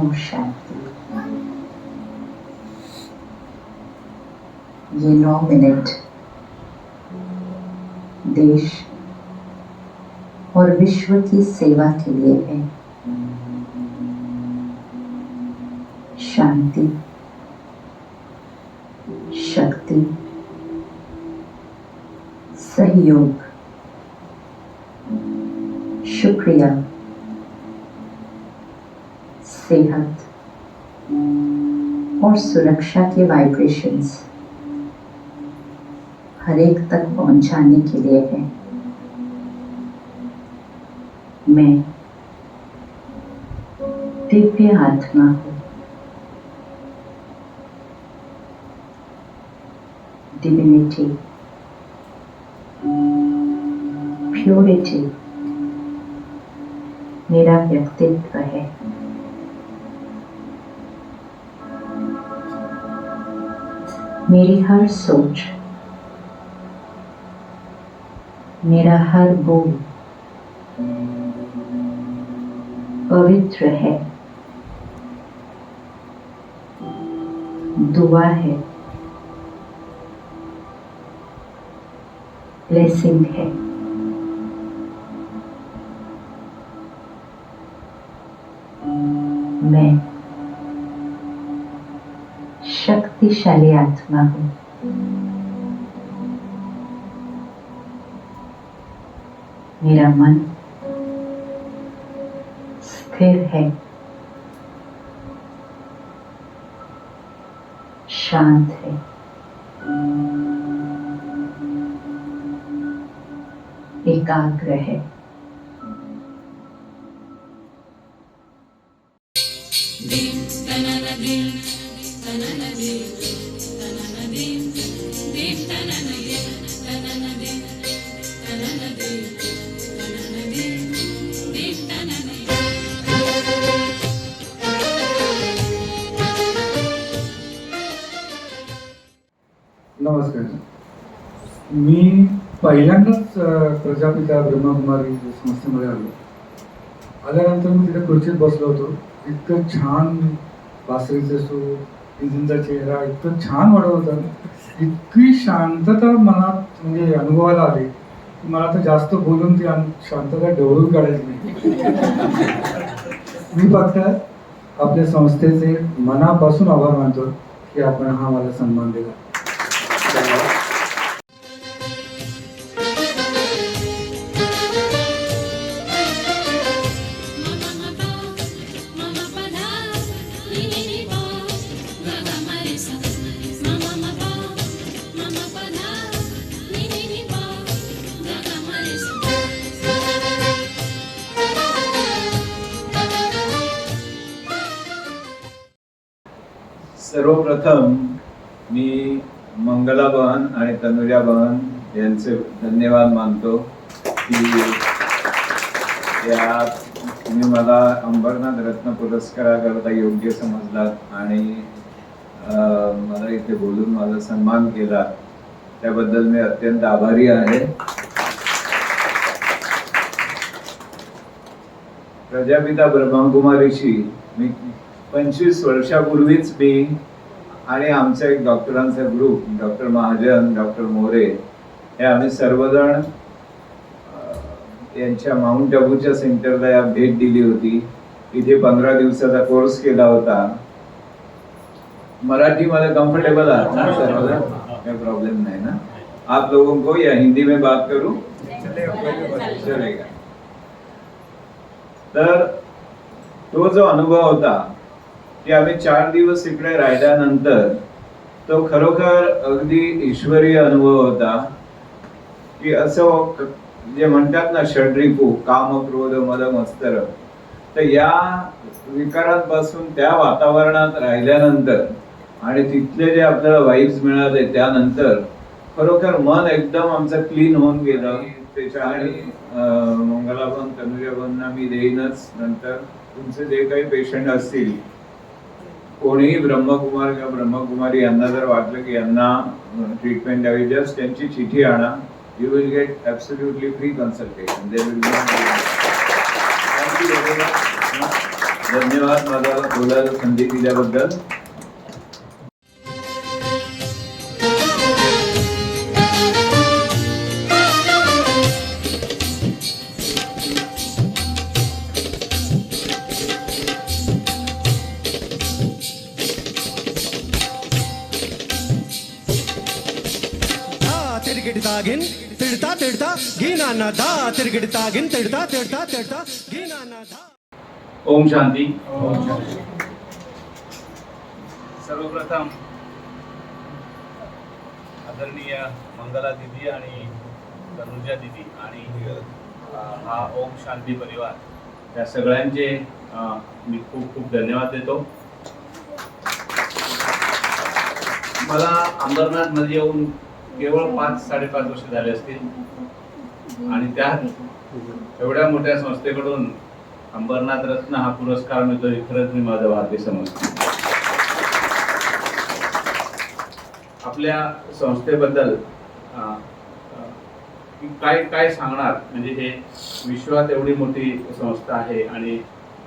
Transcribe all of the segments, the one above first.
ओम शांति। ये 9 मिनट देश और विश्व की सेवा के लिए है। शांति, शक्ति, सहयोग, शुक्रिया, सेहत और सुरक्षा के वाइब्रेशंस हर एक तक पहुंचाने के लिए है। मैं दिव्य आत्मा हूँ। डिविनिटी, प्योरिटी मेरा व्यक्तित्व है। मेरी हर सोच, मेरा हर बोल पवित्र है, दुआ है, ब्लेसिंग है। मैं शक्तिशाली आत्मा हूँ। मेरा मन स्थिर है, शांत है, एकाग्र है। नमस्कार. मी पहिल्यांदाच प्रजापिता ब्रह्मकुमारी संस्थेमध्ये आल्यानंतर मी तिथे खुर्चीत बसलो होतो. इतकं छान बासरीचे सूर, दिदींचा चेहरा इतकं छान वाटत होता, इतकी शांतता मनात म्हणजे अनुभवाला आली की मला तर जास्त बोलून ती शांतता ढवळून काढायची नाही. मी फक्त आपल्या संस्थेचे मनापासून आभार मानतो की आपण हा मला सन्मान दिला. सर्वप्रथम मी मंगला बहन आणि तनुजा बहन यांचे धन्यवाद मानतो की या तुम्ही मला अंबरनाथ रत्न पुरस्काराकरता योग्य समजलात आणि मला इथे बोलून माझा सन्मान केला, त्याबद्दल मी अत्यंत आभारी आहे. प्रजापिता ब्रह्मकुमारीशी मी 25 वर्षापूर्वीच मी आणि आमचा एक डॉक्टरांचा group, doctor Mahajan, doctor More, हे आम्ही सर्वजण यांच्या माउंट आबूच्या सेंटरला भेट दिली होती. इथे 15 दिवसाचा कोर्स केला होता. मराठी मध्ये कंफर्टेबल आहात ना सर्वजण? कोई प्रॉब्लम नहीं ना? आप लोगों को या हिंदी में बात करूं? चलेगा. तर तो जो अनुभव होता की आम्ही 4 दिवस इकडे राहिल्यानंतर तो खरोखर अगदी ईश्वरीय अनुभव होता की असं जे म्हणतात ना षड्रिपू, काम, क्रोध, मद, मत्सर, तर या विकारांपासून त्या वातावरणात राहिल्यानंतर आणि तिथले जे आपल्याला वाईब्स मिळाले त्यानंतर खरोखर मन एकदम आमचं क्लीन होऊन गेलं. त्याच्या आणि मंगलाबन, तनुजाबांना मी देईनच नंतर. तुमचे जे काही पेशंट असतील, कोणीही ब्रह्मकुमार किंवा ब्रह्मकुमारी यांना जर वाटलं की यांना ट्रीटमेंट द्यावी, जस्ट त्यांची चिठी आणा. You will get absolutely free consultation. There will be no. Thank you very much. धन्यवाद मला बोलायला संधी दिल्याबद्दल. तिरगिडतागिन तिडता तिडता घिनाना धा तिरगिडतागिन तिडता तिडता तिडता घिनाना धा. ओम शांती. सर्वप्रथम आदरणीय मंगला दिदी आणि तनुजा दिदी आणि हा ओम शांती परिवार या सगळ्यांचे मी खूप खूप धन्यवाद देतो. मला अंबरनाथ मध्ये येऊन केवळ 5-5.5 वर्ष झाले असतील आणि त्यात एवढ्या मोठ्या संस्थेकडून अंबरनाथ रत्न हा पुरस्कार मिळतो हे खरंच मी माझं भाग्य समजतो. आपल्या संस्थेबद्दल काय काय सांगणार म्हणजे हे विश्वात एवढी मोठी संस्था आहे आणि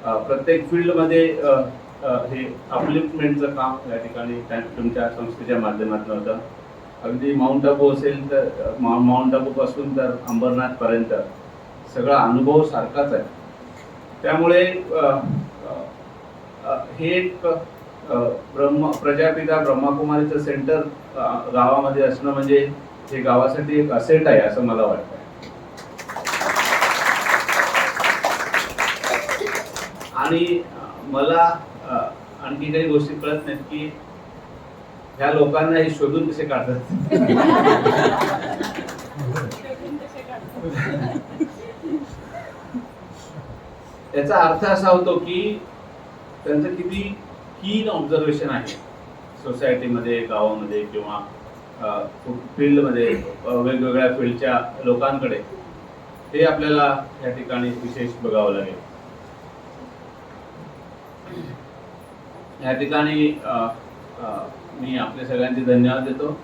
प्रत्येक फील्डमध्ये हे अपलिफ्टमेंटचं काम या ठिकाणी तुमच्या संस्थेच्या माध्यमातून होतं. अगदी माउंट आबू असेल तर माउंट आबू पासून तर अंबरनाथ पर्यंत सगळा अनुभव सारखाच आहे. त्यामुळे हे एक प्रजापिता ब्रह्माकुमारीचं सेंटर गावामध्ये असणं म्हणजे हे गावासाठी एक असेट आहे असं मला वाटतं. आणि मला आणखी काही गोष्टी कळत नाहीत की ह्या लोकांना हे शोधून कसे काढतात. याचा अर्थ असा होतो की त्यांचं किती कीन ऑब्झर्वेशन आहे सोसायटीमध्ये, गावामध्ये किंवा फील्डमध्ये, वेगवेगळ्या फील्डच्या लोकांकडे. हे आपल्याला या ठिकाणी विशेष बघावं लागेल. या ठिकाणी मी आपल्या सगळ्यांचे धन्यवाद देतो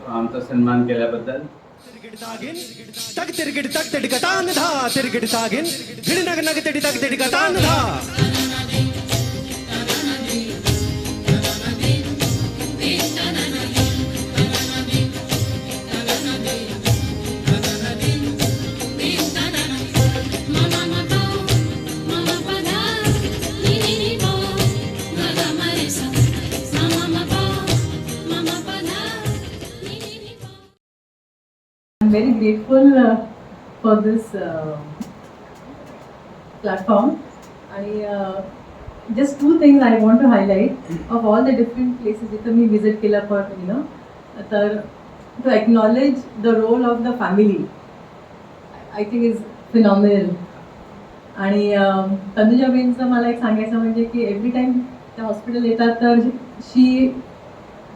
आमचा सन्मान केल्याबद्दल. तिरगिडतागिन तक तिरगिड तक तिडगतान धा तिरगिडतागिन घिड नग नग तिडी तक तिडगतान धा. I'm very grateful for this platform. Just two things I want to highlight of all the different places that we visit केला for तर to acknowledge the role of the family I think is phenomenal. आणि तनुजा बेनचं मला एक सांगायचं म्हणजे की every time त्या hospital येतात तर she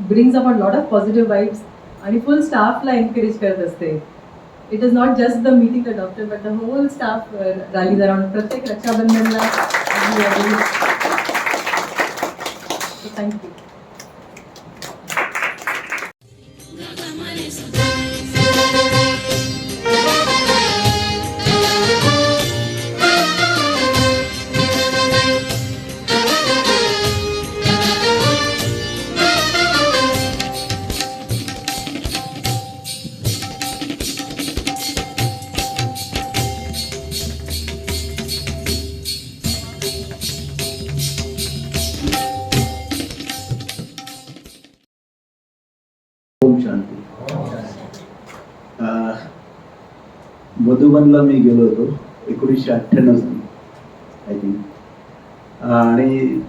brings up a lot of positive vibes आणि फुल स्टाफला एनकरेज करत असते. It is not just the meeting the doctor but the whole staff rallies around. प्रत्येक रक्षाबंधनला थँक्यू. ओम शांती. मधुबनला मी गेलो होतो 1998 साली आय थिंक. आणि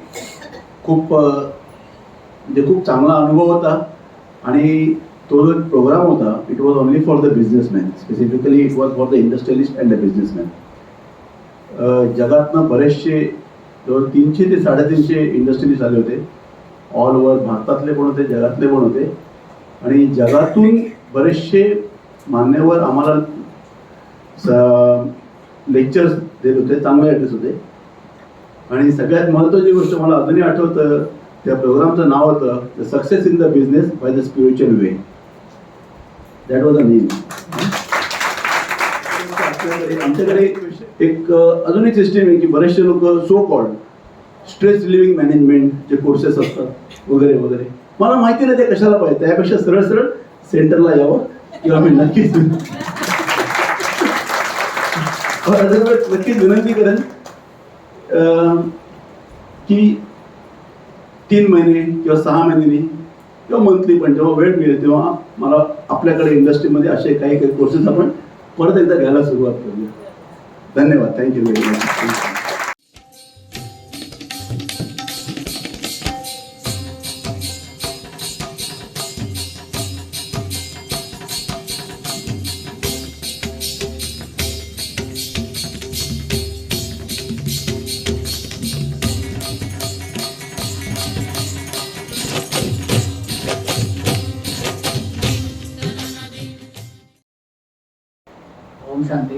खूप म्हणजे खूप चांगला अनुभव होता. आणि तो जो प्रोग्राम होता it was only for the businessman. Specifically it was for the industrialist and the businessman. जगातनं बरेचसे जवळ 300 ते 350 इंडस्ट्रियलिस्ट आले होते. ऑल ओव्हर भारतातले पण होते, जगातले पण होते. आणि जगातून बरेचसे मान्यवर आम्हाला लेक्चर्स देत होते, चांगले ॲड्रेस होते. आणि सगळ्यात महत्त्वाची गोष्ट मला अजूनही आठवतं, त्या प्रोग्रामचं नाव होतं the success in the business by the spiritual way. That was a name. आमच्याकडे एक अजून एक सिस्टीम आहे की बरेचसे लोक so called stress relieving management जे कोर्सेस असतात वगैरे वगैरे. मला माहिती नाही ते कशाला पाहिजे, त्यापेक्षा सरळ सरळ सेंटरला यावं किंवा मी नक्कीच नक्कीच विनंती करेन की 3 महिने किंवा 6 महिन्यांनी किंवा मंथली पण जेव्हा वेळ मिळेल तेव्हा मला आपल्याकडे इंडस्ट्रीमध्ये असे काही काही कोर्सेस आपण परत एकदा घ्यायला सुरुवात करूया. धन्यवाद. Thank you very much. ओम शांती.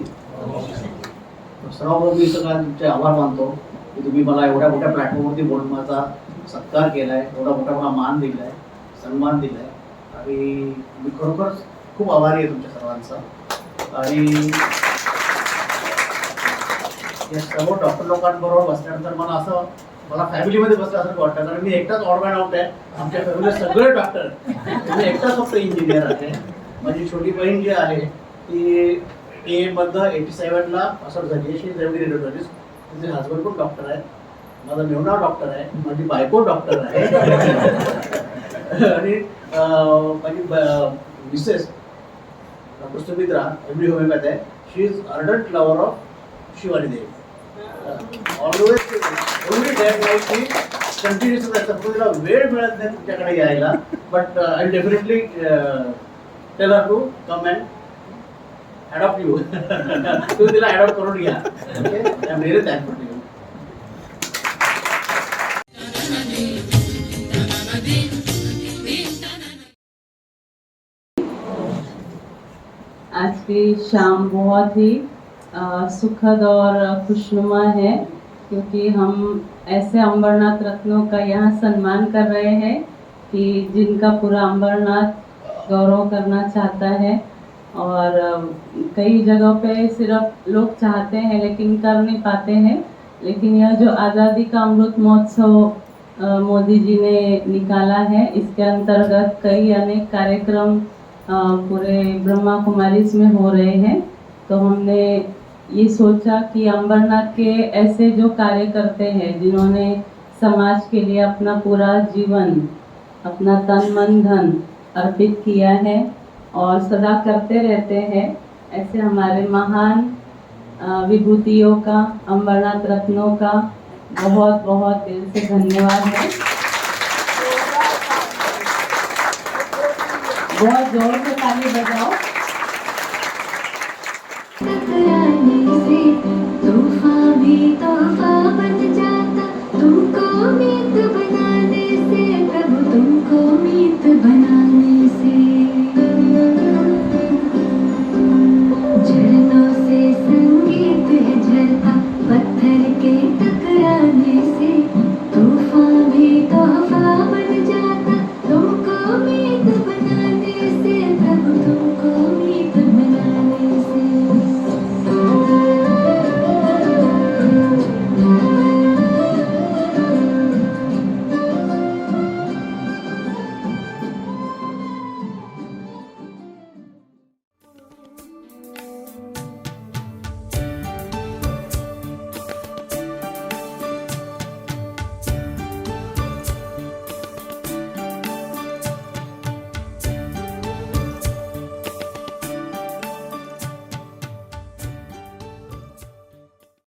सर्वप्रथम मी सगळ्यांना तुमचे आभार मानतो की तुम्ही मला एवढ्या मोठ्या प्लॅटफॉर्मवरती बोलून माझा सत्कार केला आहे, एवढा मोठा मला मान दिला आहे, सन्मान दिला आहे आणि मी खरोखरच खूप आभारी आहे तुमच्या सर्वांचा. आणि या सर्व डॉक्टर लोकांबरोबर बसल्यानंतर मला फॅमिलीमध्ये बसल्यासारखं वाटतं, कारण मी एकटाच ऑड मॅन आउट आहे. आमच्या फॅमिलीत सगळे डॉक्टर, मी एकटाच फक्त इंजिनियर आहे. माझी छोटी बहीण जी आहे ती मधनं 87ला पासआउट झाली आहे. She is every radiologist. तिचे हजबंड पण डॉक्टर आहे, माझा मेवना डॉक्टर आहे, माझी बायको डॉक्टर आहे आणि माझी मिसेस डॉक्टर सुमित्रा एव्हरी होमिओपॅथ आहे. She is ardent lover of Shivani Devi. Always every day night she continuous असतात. तिला वेळ मिळत नाही तुमच्याकडे यायला, but I definitely tell her to come and adopt you. तुम्ही तिला अडॉप्ट करून घ्या. Okay, I am very thankful to you. आज की शाम बहुत ही सुखद और खुशनुमा है, क्योंकि हम ऐसे अंबरनाथ रत्नों का यहाँ सम्मान कर रहे हैं कि जिनका पूरा अंबरनाथ गौरव करना चाहता है. और कई जगहों पे सिर्फ लोग चाहते हैं लेकिन कर नहीं पाते हैं. लेकिन यह जो आज़ादी का अमृत महोत्सव मोदी जी ने निकाला है, इसके अंतर्गत कई अनेक कार्यक्रम पूरे ब्रह्मा कुमारीज में हो रहे हैं. तो हमने ये सोचा कि अंबरनाथ के ऐसे जो कार्य करते हैं, जिन्होंने समाज के लिए अपना पूरा जीवन, अपना तन मन धन अर्पित किया है और सदा करते रहते हैं, ऐसे हमारे महान विभूतियों का, अंबरनाथ रत्नों का बहुत बहुत दिल से धन्यवाद है. बहुत जोर से ताली बजाओ. तोहफा भी तोहफा